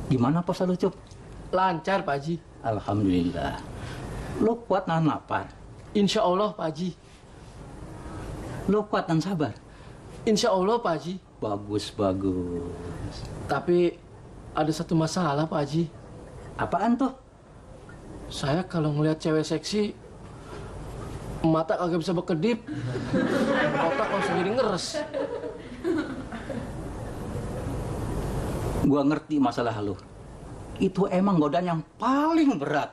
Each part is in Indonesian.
Gimana puasa lu, Cup? Lancar, Pak Haji. Alhamdulillah. Lu kuat nahan lapar? Insya Allah, Pak Haji. Lu kuat dan sabar? Insya Allah, Pak Haji. Bagus, bagus. Tapi ada satu masalah, Pak Haji. Apaan tuh? Saya kalau ngelihat cewek seksi, mata kagak bisa berkedip. Otak langsung jadi ngeres. Gua ngerti masalah lu. Itu emang godaan yang paling berat.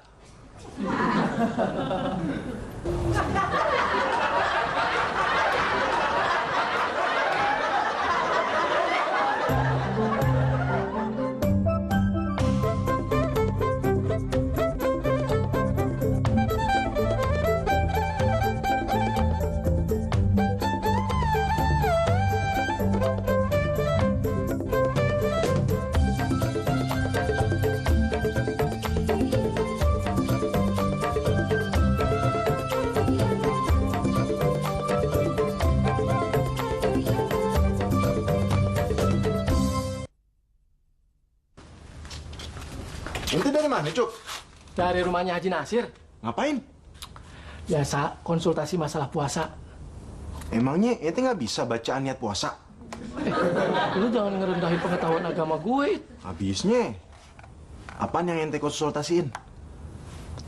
Ente dari mana, Cuk? Dari rumahnya Haji Nasir. Ngapain? Biasa konsultasi masalah puasa. Emangnya ente nggak bisa bacaan niat puasa? Lu jangan ngerendahin pengetahuan agama gue. Habisnya, apaan yang ente konsultasiin?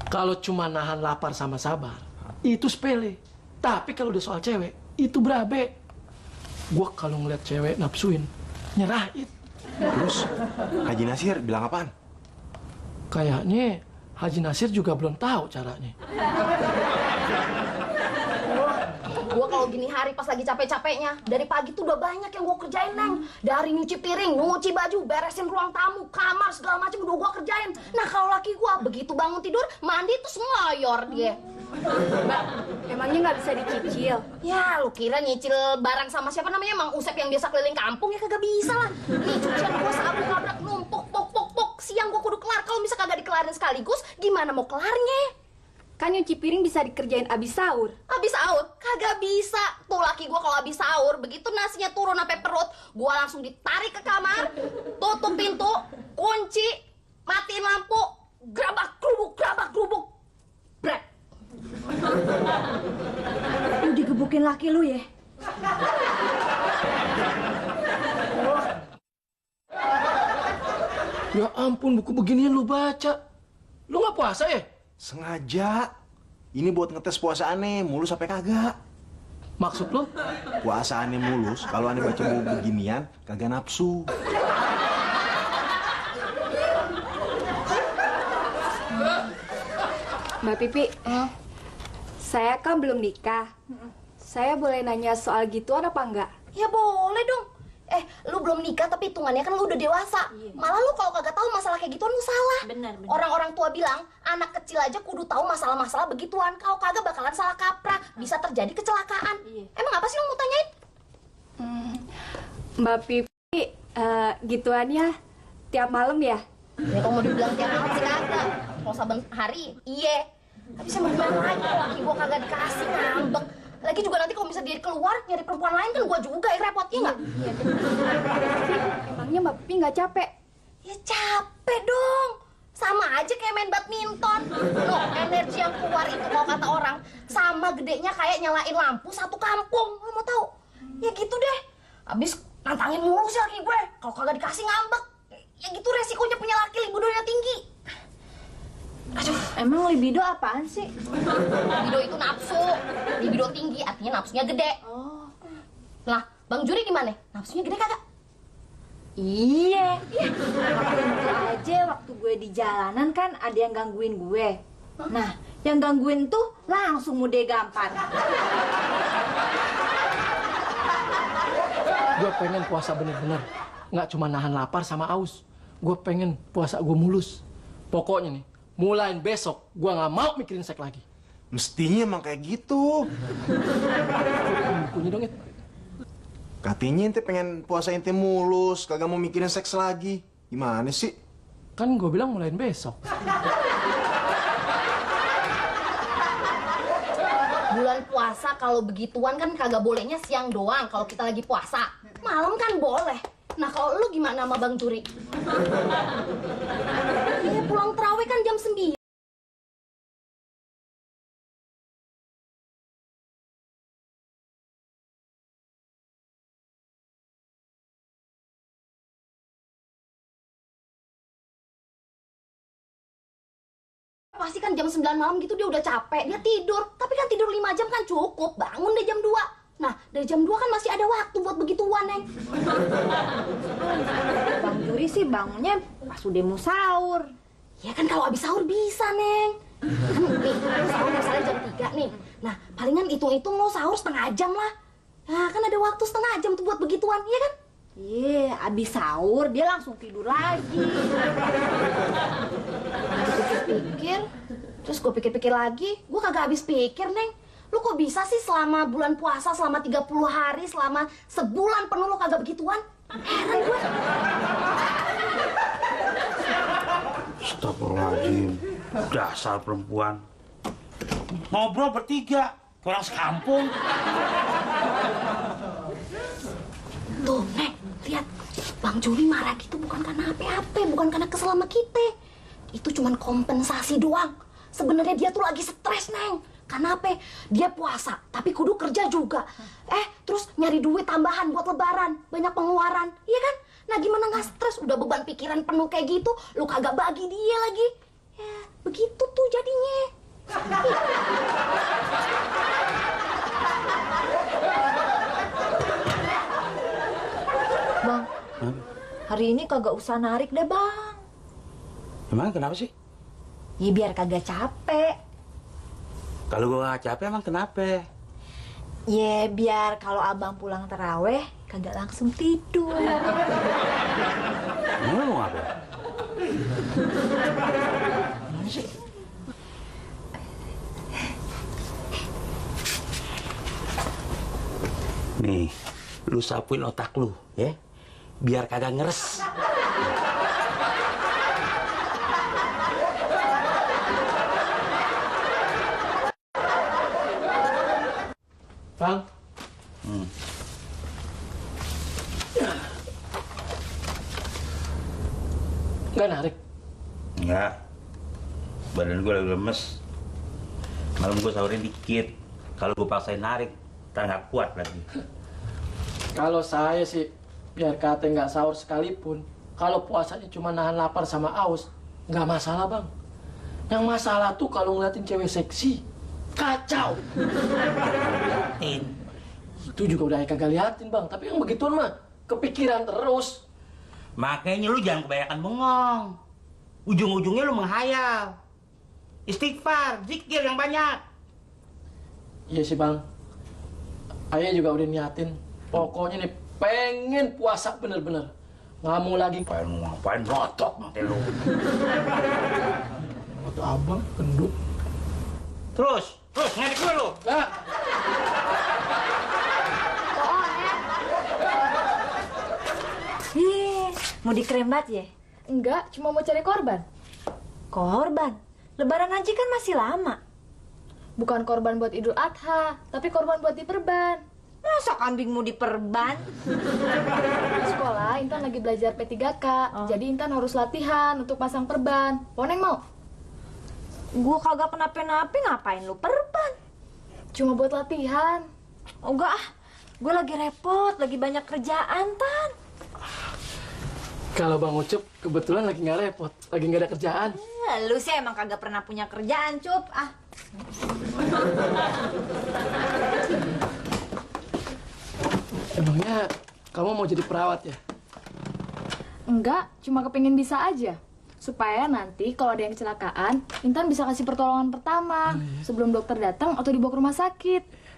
Kalau cuma nahan lapar sama sabar, itu sepele. Tapi kalau udah soal cewek, itu berabe. Gua kalau ngeliat cewek nafsuin, nyerahin. Terus, Haji Nasir bilang apaan? Kayaknya Haji Nasir juga belum tahu caranya. Gua kalau gini hari pas lagi capek-capeknya, dari pagi tuh udah banyak yang gua kerjain, Neng. Dari nyuci piring, nyuci baju, beresin ruang tamu, kamar, segala macam udah gua kerjain. Nah, kalau laki gua begitu bangun tidur, mandi terus ngeloyor dia. Mbak, emangnya nggak bisa dicicil? Ya, lu kira nyicil barang sama siapa namanya Mang Usep yang biasa keliling kampung ya kagak bisa lah. Nih, cucian gua sabuk-kabrak numpuk, pok. Siang gua kudu kelar. Kalau bisa kagak dikelarin sekaligus, gimana mau kelarnya? Kan nyuci piring bisa dikerjain abis sahur. Abis sahur? Kagak bisa. Tuh laki gua kalau abis sahur, begitu nasinya turun sampai perut, gua langsung ditarik ke kamar, tutup pintu, kunci, matiin lampu, gerabak gerubuk, brek. Lu digebukin laki lu ya? Ya ampun, buku beginian lu baca. Lu nggak puasa ya? Sengaja. Ini buat ngetes puasa aneh, mulus sampai kagak. Maksud lu? Puasa aneh mulus, kalau aneh baca buku beginian, kagak nafsu. Mbak Pipi, saya kan belum nikah. Saya boleh nanya soal gituan apa enggak? Ya boleh dong. Lu belum nikah tapi hitungannya kan lu udah dewasa. Malah lu kalau kagak tahu masalah kayak gituan lu salah. Benar. Orang-orang tua bilang anak kecil aja kudu tahu masalah-masalah begituan. Kalau kagak bakalan salah kaprah, bisa terjadi kecelakaan. Emang apa sih lu mau tanyain? Mbak Pipi, gituannya tiap malam ya? Ya kalau mau dibilang tiap malam sih kagak. Kalau saben hari, iya. Tapi saya mau gimana lagi kalau laki gua kagak dikasih ngambek. Lagi juga nanti kalau bisa dia keluar nyari perempuan lain kan gua juga yang repot, ya nggak? Iya benar. Emangnya Mbak Pipi nggak capek? Ya capek dong. Sama aja kayak main badminton. Loh, energi yang keluar itu kalau kata orang sama gedenya kayak nyalain lampu satu kampung. Lo mau tahu? Ya gitu deh. Abis nantangin mulu sih laki gue. Kalau kagak dikasih ngambek. Ya gitu resikonya punya laki libidonya tinggi. Aduh, Emang libido apaan sih? libido itu nafsu. Libido tinggi artinya nafsunya gede. Oh. Lah, Bang Juri gimana? Nafsunya gede kagak? Iya. Waktu itu aja waktu gue di jalanan kan ada yang gangguin gue. Nah, yang gangguin tuh langsung mude gampar. Gue pengen puasa bener-bener. Nggak cuma nahan lapar sama aus. Gue pengen puasa gue mulus. Pokoknya nih, mulai besok gue nggak mau mikirin seks lagi. Mestinya emang kayak gitu. Bukunya dong, Katanya ente pengen puasa ente mulus, kagak mau mikirin seks lagi. Gimana sih? Kan gue bilang mulai besok. Bulan puasa kalau begituan kan kagak bolehnya siang doang kalau kita lagi puasa. Malam kan boleh. Nah kalau lu gimana sama Bang Juri? Pulang terawih kan jam 9. Pasti kan jam 9 malam gitu dia udah capek, dia tidur. Tapi kan tidur 5 jam kan cukup, bangun deh jam 2. Nah, dari jam 2 kan masih ada waktu buat begituan, Neng. Bang Juri sih bangunnya pas udah mau sahur. Ya kan kalau abis sahur bisa, Neng. Kan nih, sahur misalnya jam 3 nih. Nah, palingan hitung-hitung lo sahur setengah jam lah. Nah, kan ada waktu setengah jam tuh buat begituan, iya kan? Iya, abis sahur dia langsung tidur lagi. Pikir, terus gue pikir-pikir lagi, gue kagak habis pikir, Neng. Lu kok bisa sih selama bulan puasa, selama 30 hari, selama sebulan penuh lu kagak begituan? Heran gue. Astagfirullahaladzim. Dasar perempuan. Ngobrol bertiga, kayak orang sekampung. Tuh, Neng, lihat. Bang Juli marah gitu bukan karena apa-apa, bukan karena kesel sama kita. Itu cuman kompensasi doang. Sebenarnya dia tuh lagi stres, Neng. Karena apa? Dia puasa, tapi kudu kerja juga. Terus nyari duit tambahan buat lebaran. Banyak pengeluaran, iya kan? Nah, gimana nggak stres? Udah beban pikiran penuh kayak gitu, lu kagak bagi dia lagi. Ya, begitu tuh jadinya. Bang, hari ini kagak usah narik deh, Bang. Emang kenapa sih? Ya biar kagak capek. Kalau gua gak capek emang kenapa? Ya biar kalau abang pulang terawih kagak langsung tidur. Emang lu mau apa? Gimana sih? Nih, lu sapuin otak lu, ya? Biar kagak ngeres. Bang. Nggak narik? Enggak. Badan gue lagi lemes. Malam gue sahurin dikit. Kalau gue paksain narik, ntar nggak kuat lagi. Kalau saya sih, biar kata nggak sahur sekalipun, kalau puasanya cuma nahan lapar sama aus, nggak masalah, Bang. Yang masalah tuh kalau ngeliatin cewek seksi, kacau. Itu juga udah kagak liatin, Bang. Tapi yang begituan mah kepikiran terus. Makanya lu jangan kebanyakan bengong. Ujung-ujungnya lu menghayal. Istighfar, zikir yang banyak. Iya sih, Bang. Ayah juga udah niatin. Pokoknya nih pengen puasa bener-bener. Nggak mau lagi. Ngapain rotok mati lu. Waktu abang gendut. Terus ngedik gue lu. Nggak. Mau dikrembat ya? Enggak, cuma mau cari korban. Korban? Lebaran haji kan masih lama. Bukan korban buat Idul Adha, tapi korban buat diperban. Masa kambing mau diperban? Di sekolah, Intan lagi belajar P3K. Jadi Intan harus latihan untuk pasang perban. Poneng mau? Gua kagak kenapa-napa, ngapain lu perban? Cuma buat latihan. Oh enggak ah, gue lagi repot, lagi banyak kerjaan, Tan. Kalau Bang Ucup kebetulan lagi nggak repot, lagi nggak ada kerjaan. Lu sih emang kagak pernah punya kerjaan, Cup. Ah. Emangnya kamu mau jadi perawat ya? Enggak, cuma kepingin bisa aja. Supaya nanti kalau ada yang kecelakaan, Intan bisa kasih pertolongan pertama sebelum dokter datang atau dibawa ke rumah sakit.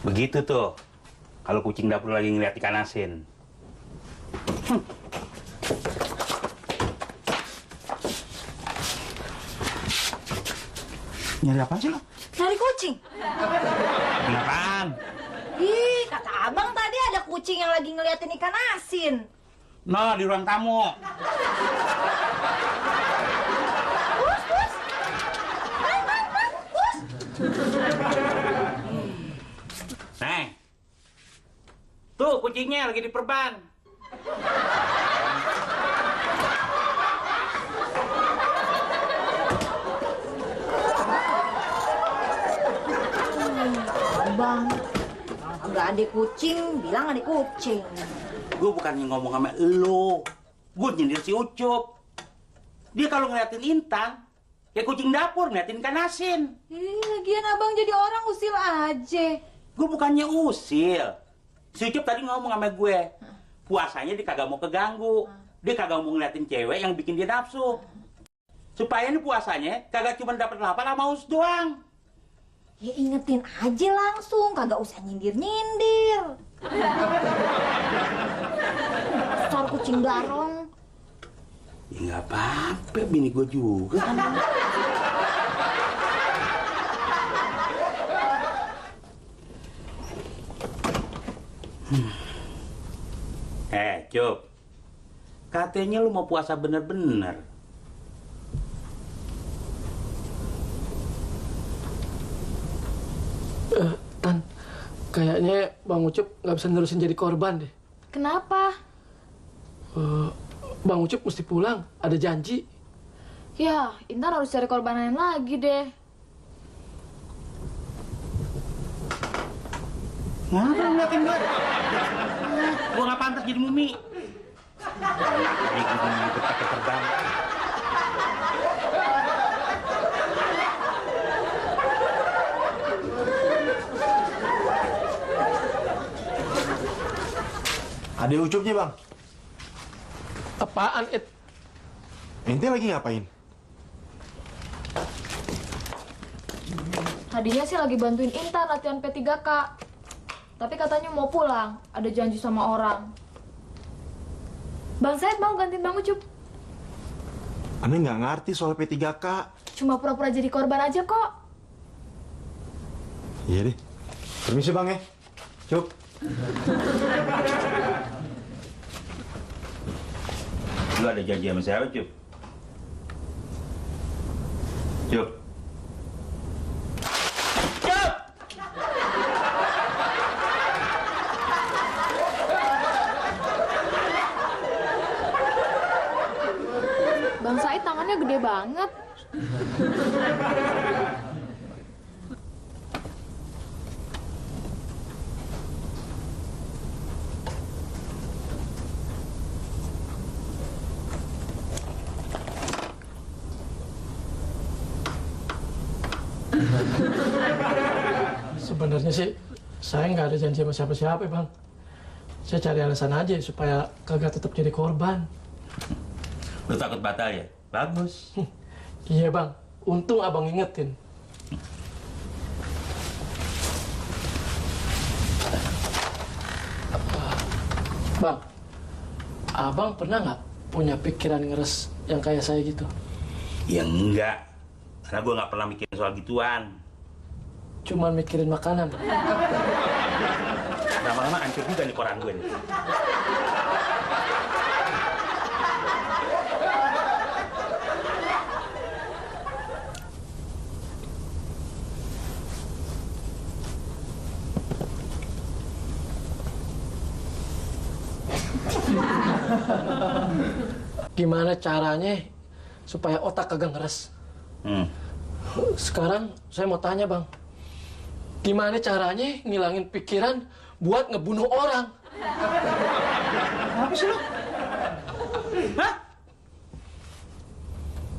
Begitu tuh. Kalau kucing dapur lagi ngeliat ikan asin. Nyari apa sih lo? Nyari kucing. Kenapaan? Ih, kata abang tadi ada kucing yang lagi ngeliatin ikan asin. No, di ruang tamu. Bus, bus. Neng, tuh kucingnya lagi diperban. Abang, nggak ada kucing, bilang ada kucing. Gue bukannya ngomong sama elu, gue nyindir si Ucup. Dia kalau ngeliatin Intan, kayak kucing dapur ngeliatin ikan asin. Lagian abang jadi orang usil aja. Gue bukannya usil. Si Ucup tadi ngomong sama gue, puasanya dia kagak mau keganggu. Dia kagak mau ngeliatin cewek yang bikin dia nafsu. Supaya ini puasanya kagak cuma dapat lapar sama us doang. Ya ingetin aja langsung, kagak usah nyindir-nyindir. Dasar kucing garong. Ya nggak apa-apa, bini gue juga kan. Cup. Katanya lu mau puasa bener-bener. Tan, kayaknya Bang Ucup nggak bisa nerusin jadi korban deh. Kenapa? Bang Ucup mesti pulang, ada janji. Ya, Intan harus cari korban lain lagi deh. Ngapa lu ngeliatin gue? Gue nggak pantas jadi mumi. Jadi gue ikut pakai terbang. Ada Ucupnya, Bang. Apaan, It? Ente lagi ngapain? Tadinya sih lagi bantuin Intan latihan P3K. Tapi katanya mau pulang, ada janji sama orang. Bang Said mau gantiin Bang Ucup. Aneh nggak ngerti soal P3K. Cuma pura-pura jadi korban aja kok. Iya deh. Permisi, Bang ya. Cup. Lu ada janji sama siapa, Cup? Cup. Cup! Bang Said tangannya gede banget. Sebenarnya sih saya nggak ada janji sama siapa-siapa, Bang. Saya cari alasan aja supaya kagak tetap jadi korban. Lu takut batal ya? Bagus. Iya, Bang. Untung Abang ingetin. Bang, Abang pernah nggak punya pikiran ngeres yang kayak saya gitu? Ya enggak. Karena gue nggak pernah mikirin soal gituan. Cuman mikirin makanan. Lama-lama hancur juga nih koran gue nih. Gimana caranya supaya otak kagak ngeres? Sekarang saya mau tanya, Bang. Gimana caranya ngilangin pikiran buat ngebunuh orang? Apa sih lo? Hah?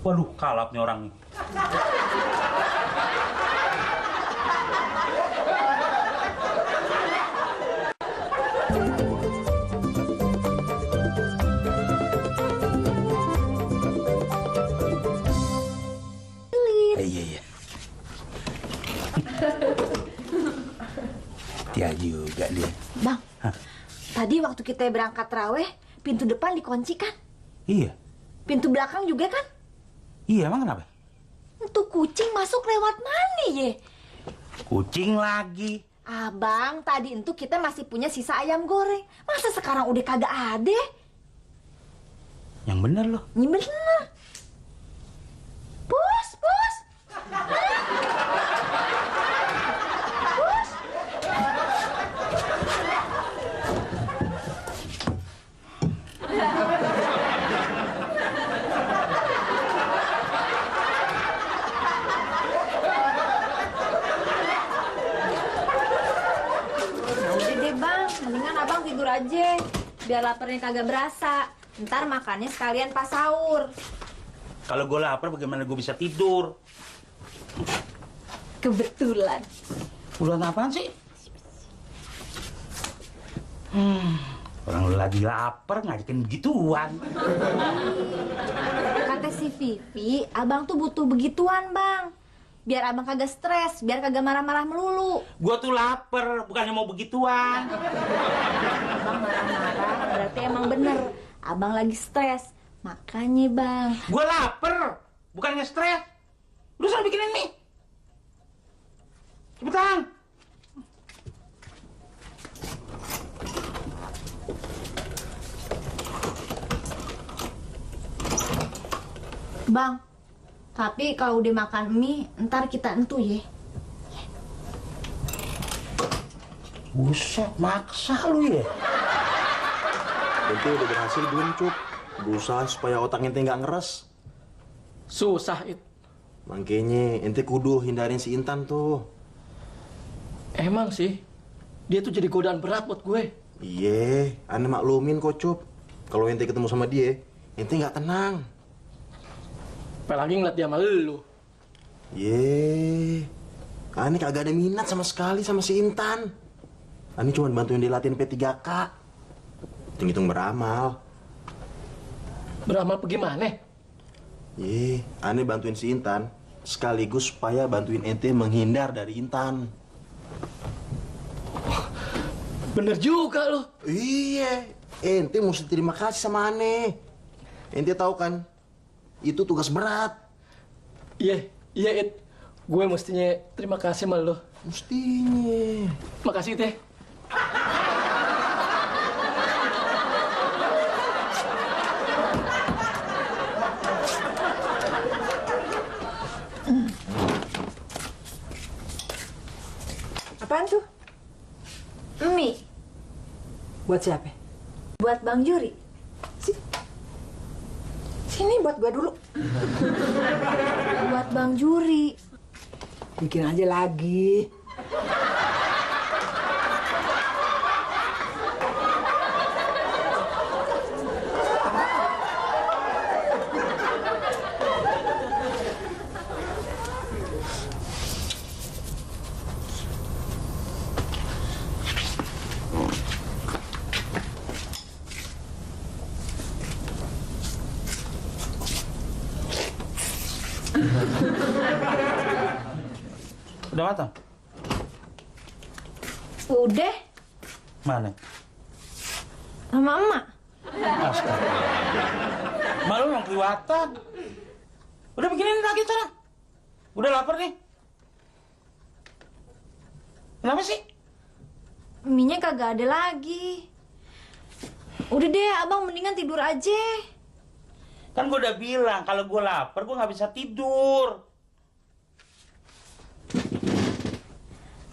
Waduh, kalap nih orang nih. Iya. Dia juga dia. Bang, tadi waktu kita berangkat raweh, pintu depan dikunci kan? Iya. Pintu belakang juga kan? Iya, emang kenapa? Itu kucing masuk lewat mana ye? Kucing lagi. Abang, tadi itu kita masih punya sisa ayam goreng. Masa sekarang udah kagak ada? Yang bener loh. Ini bener. Bos. abang tidur aja. Biar laparnya kagak berasa. Ntar makannya sekalian pas sahur. Kalau gue lapar bagaimana gue bisa tidur? Kebetulan. Bulan apaan sih? Orang lu lagi lapar ngajakin begituan. Kata si Vivi, abang tuh butuh begituan, Bang. Biar abang kagak stres, biar kagak marah-marah melulu. Gue tuh lapar, bukannya mau begituan. Abang marah-marah, berarti emang bener. Abang lagi stres. Makanya, Bang. Gue lapar, bukannya stres. Lu sana bikinin mie. Cepetan. Bang, tapi kalau udah makan mie, ntar kita entu ya. Buset, maksa lu ya. Ente udah berhasil belum, Cup? Berusaha supaya otak ente nggak ngeres. Susah, It. Makanya ente kudu hindarin si Intan tuh. Emang sih, dia tuh jadi godaan berat buat gue. Iya, ane maklumin kok, Cup. Kalau ente ketemu sama dia, ente nggak tenang. Apalagi ngeliat dia sama lu. Ye, ane kagak ada minat sama sekali sama si Intan. Ane cuma bantuin dia latihan P3K. Hitung-hitung beramal. Beramal bagaimana? Ye, ane bantuin si Intan sekaligus supaya bantuin ente menghindar dari Intan. Bener juga lo. Iya, ente mesti terima kasih sama ane. Ente tahu kan, itu tugas berat. Iya, It. Gue mestinya terima kasih sama lo. Mestinya. Makasih, Teh. Apaan tuh? Mie, Buat siapa? buat Bang Juri. Sini buat gua dulu. Buat Bang Juri. Bikin aja lagi. Udah matang? Udah, Mana? sama emak. Astaga. Malu yang kelihatan. Udah bikinin lagi sana. Udah lapar nih. Kenapa sih? Mie-nya kagak ada lagi. Udah deh, abang mendingan tidur aja. Kan gue udah bilang kalau gue lapar gue nggak bisa tidur.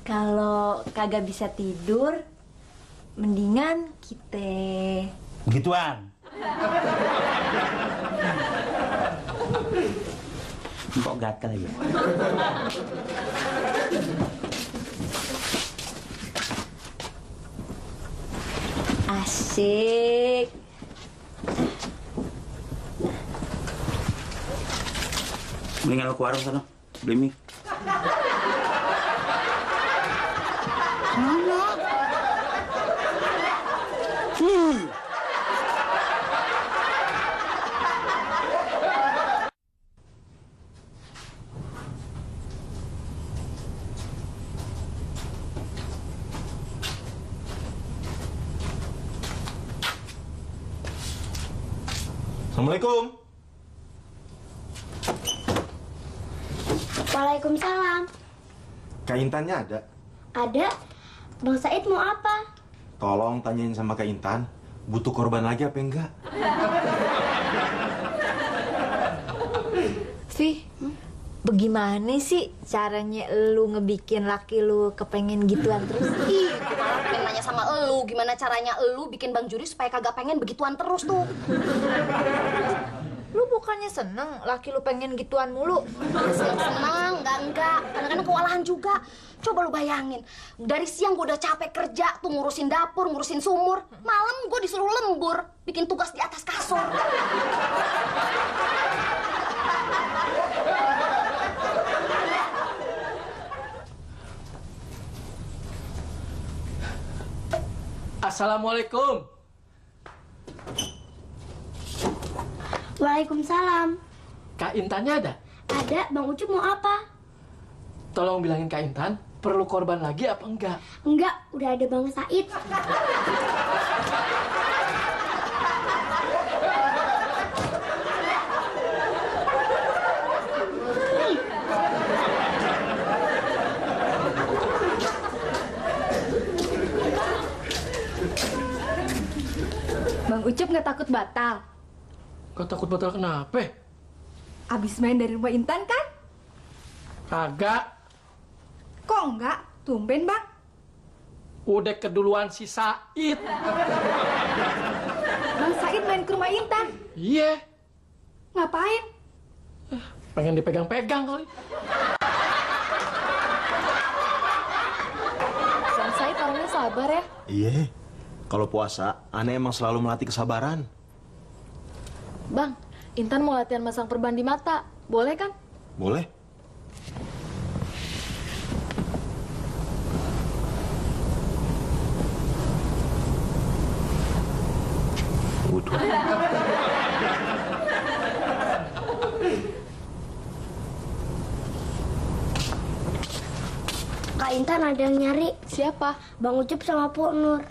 Kalau kagak bisa tidur, mendingan kita... Begituan. Kok gatel ya? Asik. Mendingan lo ke warung sana, beli mie. Assalamualaikum. Waalaikumsalam. Kak Intannya ada? Ada? Bang Said mau apa? Tolong tanyain sama Kak Intan, butuh korban lagi apa enggak? Vi, bagaimana sih caranya lu ngebikin laki lu kepengen gituan terus? Ih, gue malah pengen nanya sama elu, gimana caranya elu bikin Bang Juri supaya kagak pengen begituan terus tuh. Lu bukannya seneng laki lu pengen gituan mulu? Senang, enggak. Kadang-kadang kewalahan juga. Coba lu bayangin, dari siang gue udah capek kerja tuh ngurusin dapur, ngurusin sumur. Malam gue disuruh lembur, bikin tugas di atas kasur. Assalamualaikum. Waalaikumsalam. Kak Intannya ada? Ada, Bang Ucup mau apa? Tolong bilangin Kak Intan, perlu korban lagi apa enggak? Enggak, udah ada Bang Said. Bang Ucup nggak takut batal? Kau takut batal kenapa? Abis main dari rumah Intan kan? Kagak. Kok enggak? Tumben bang. Udah keduluan si Said. Bang Said main ke rumah Intan. Iya. Ngapain? Pengen dipegang-pegang kali. Bang Said orangnya sabar ya. Iya. Kalau puasa, aneh emang selalu melatih kesabaran. Bang, Intan mau latihan masang perban di mata. Boleh kan? Boleh? Waduh. Kak Intan ada yang nyari. Siapa? Bang Ucup sama Pok Nur.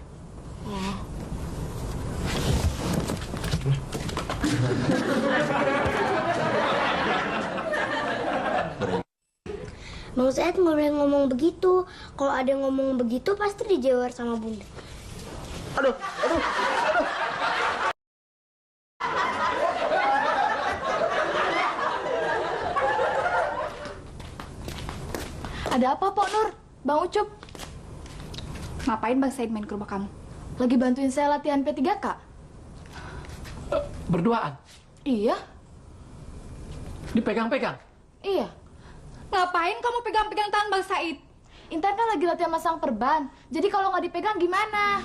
Bang Said nggak boleh ngomong begitu. Kalau ada yang ngomong begitu pasti dijawar sama Bunda. Ada apa, Pok Nur? Bang Ucup? Ngapain Bang Said main ke rumah kamu? Lagi bantuin saya latihan P3K? Berduaan. Iya. Dipegang-pegang. Iya. Ngapain kamu pegang-pegang tangan Bang Said? Intan kan lagi latihan masang perban. Jadi kalau nggak dipegang gimana?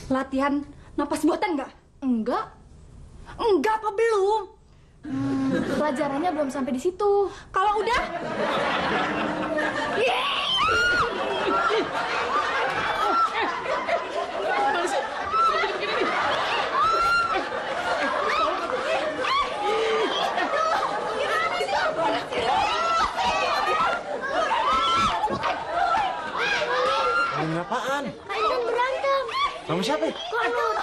Latihan napas buatan nggak? Enggak. Enggak apa belum? Pelajarannya belum sampai di situ. Kalau udah? Ngomongin apaan? Kak Intan berantem. Sama siapa? Kok Nur?